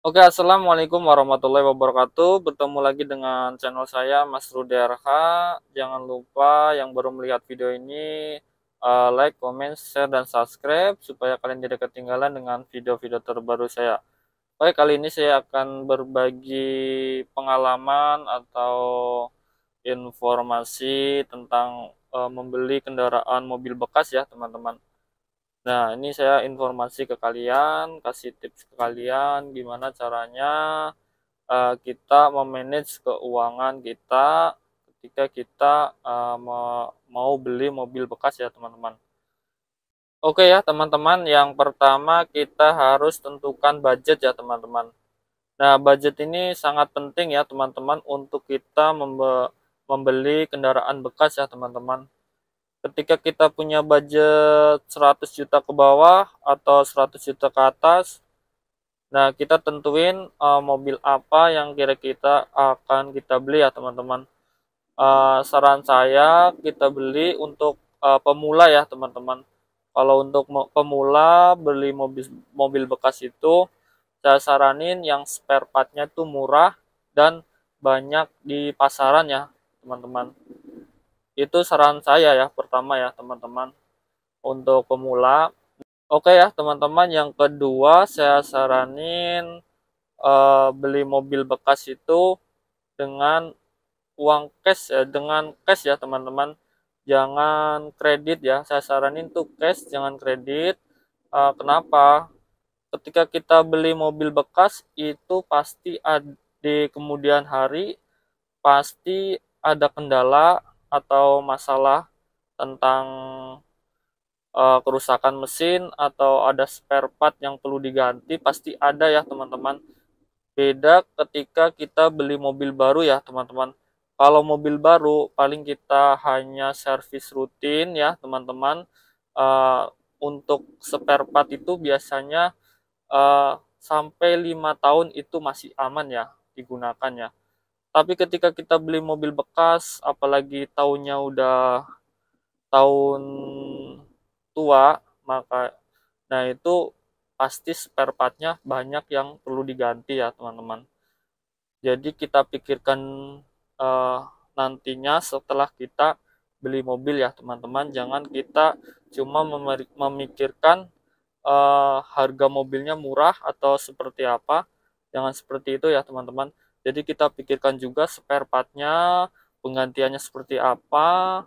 Oke, assalamualaikum warahmatullahi wabarakatuh. Bertemu lagi dengan channel saya, Mas Rudy RH. Jangan lupa yang baru melihat video ini, like, comment, share, dan subscribe supaya kalian tidak ketinggalan dengan video-video terbaru saya. Oke, kali ini saya akan berbagi pengalaman atau informasi tentang membeli kendaraan mobil bekas ya, teman-teman. Nah, ini saya informasi ke kalian, kasih tips ke kalian gimana caranya kita memanage keuangan kita ketika kita mau beli mobil bekas ya, teman-teman. Oke ya, teman-teman, yang pertama kita harus tentukan budget ya, teman-teman. Nah, budget ini sangat penting ya, teman-teman, untuk kita membeli kendaraan bekas ya, teman-teman. Ketika kita punya budget 100 juta ke bawah atau 100 juta ke atas, nah kita tentuin mobil apa yang kira-kira akan kita beli ya, teman-teman. Saran saya kita beli untuk pemula ya, teman-teman. Kalau untuk pemula beli mobil mobil bekas itu, saya saranin yang spare partnya tuh murah dan banyak di pasaran ya, teman-teman. Itu saran saya ya, pertama ya, teman-teman, untuk pemula. Oke ya, teman-teman, yang kedua saya saranin beli mobil bekas itu dengan uang cash ya, dengan cash ya, teman-teman. Jangan kredit ya. Saya saranin tuh cash, jangan kredit. Kenapa? Ketika kita beli mobil bekas itu pasti ada, di kemudian hari pasti ada kendala atau masalah tentang kerusakan mesin atau ada spare part yang perlu diganti, pasti ada ya, teman-teman. Beda ketika kita beli mobil baru ya, teman-teman. Kalau mobil baru paling kita hanya servis rutin ya, teman-teman. Uh, untuk spare part itu biasanya sampai 5 tahun itu masih aman ya digunakan ya. Tapi ketika kita beli mobil bekas, apalagi tahunnya udah tahun tua, maka nah itu pasti spare partnya banyak yang perlu diganti ya, teman-teman. Jadi kita pikirkan uh, nantinya setelah kita beli mobil ya, teman-teman. Jangan kita cuma memikirkan harga mobilnya murah atau seperti apa. Jangan seperti itu ya, teman-teman. Jadi kita pikirkan juga spare partnya, penggantiannya seperti apa.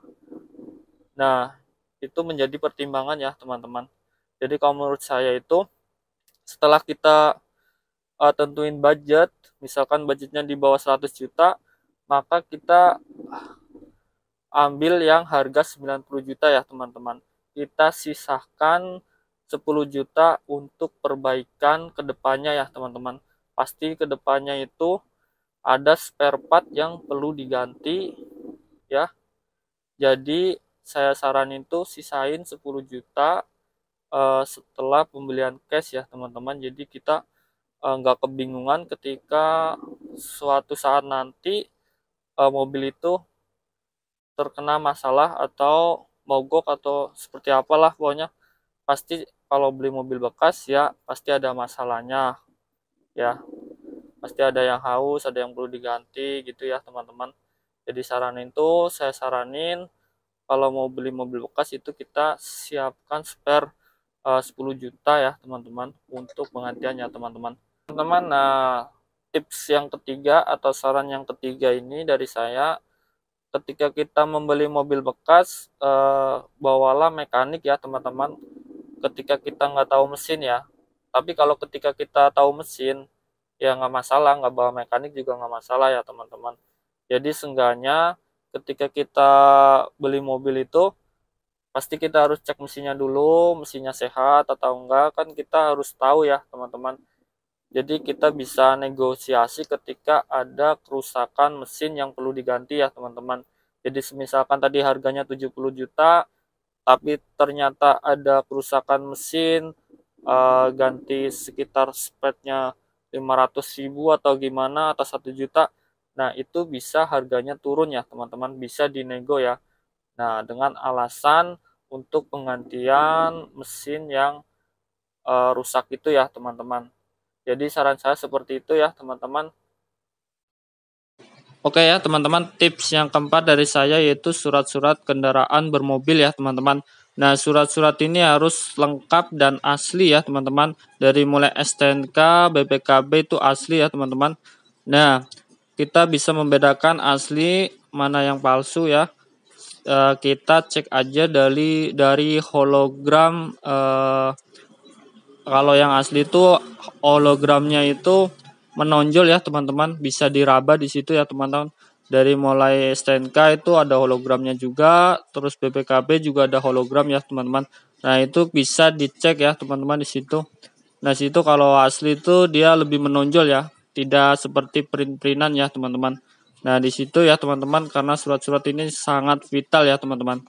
Nah, itu menjadi pertimbangan ya, teman-teman. Jadi kalau menurut saya itu setelah kita tentuin budget, misalkan budgetnya di bawah 100 juta, maka kita ambil yang harga 90 juta ya, teman-teman. Kita sisahkan 10 juta untuk perbaikan kedepannya ya, teman-teman. Pasti kedepannya itu ada spare part yang perlu diganti ya. Jadi saya saranin tuh sisain 10 juta setelah pembelian cash ya, teman-teman. Jadi kita nggak kebingungan ketika suatu saat nanti mobil itu terkena masalah atau mogok atau seperti apalah, pokoknya pasti kalau beli mobil bekas ya pasti ada masalahnya ya, pasti ada yang haus, ada yang perlu diganti gitu ya, teman-teman. Jadi saranin tuh, saya saranin kalau mau beli mobil bekas itu kita siapkan spare 10 juta ya, teman-teman, untuk penggantiannya, teman-teman. Teman-teman, nah, tips yang ketiga atau saran yang ketiga ini dari saya, ketika kita membeli mobil bekas, bawalah mekanik ya, teman-teman. Ketika kita nggak tahu mesin ya. Tapi kalau ketika kita tahu mesin, ya nggak masalah, nggak bawa mekanik juga nggak masalah ya, teman-teman. Jadi seenggaknya ketika kita beli mobil itu, pasti kita harus cek mesinnya dulu, mesinnya sehat atau enggak, kan kita harus tahu ya, teman-teman. Jadi kita bisa negosiasi ketika ada kerusakan mesin yang perlu diganti ya, teman-teman. Jadi misalkan tadi harganya 70 juta, tapi ternyata ada kerusakan mesin, ganti sekitar spare-nya 500.000 atau gimana, atau 1 juta. Nah, itu bisa harganya turun ya, teman-teman. Bisa dinego ya. Nah, dengan alasan untuk penggantian mesin yang rusak itu ya, teman-teman. Jadi saran saya seperti itu ya teman-teman. Oke ya teman-teman, tips yang keempat dari saya yaitu surat-surat kendaraan bermobil ya teman-teman. Nah, surat-surat ini harus lengkap dan asli ya teman-teman. Dari mulai STNK, BPKB itu asli ya teman-teman. Nah, kita bisa membedakan asli mana yang palsu ya. Kita cek aja dari hologram. Kalau yang asli itu hologramnya itu menonjol ya teman-teman, bisa diraba di situ ya teman-teman. Dari mulai STNK itu ada hologramnya juga, terus BPKB juga ada hologram ya teman-teman. Nah, itu bisa dicek ya teman-teman di situ. Nah, situ kalau asli itu dia lebih menonjol ya, tidak seperti print-printan ya teman-teman. Nah, di situ ya teman-teman, karena surat-surat ini sangat vital ya teman-teman.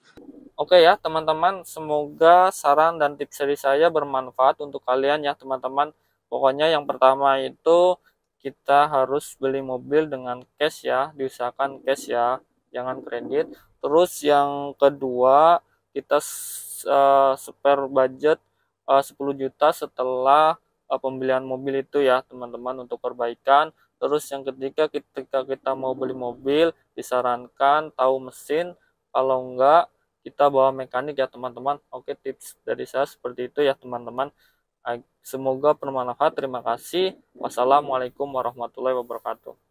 Oke ya teman-teman, semoga saran dan tips dari saya bermanfaat untuk kalian ya teman-teman. Pokoknya yang pertama itu kita harus beli mobil dengan cash ya, diusahakan cash ya, jangan kredit. Terus yang kedua, kita spare budget 10 juta setelah pembelian mobil itu ya teman-teman, untuk perbaikan. Terus yang ketiga, ketika kita mau beli mobil disarankan tahu mesin, kalau enggak kita bawa mekanik ya teman-teman. Oke, tips dari saya seperti itu ya teman-teman. Semoga bermanfaat. Terima kasih. Wassalamualaikum warahmatullahi wabarakatuh.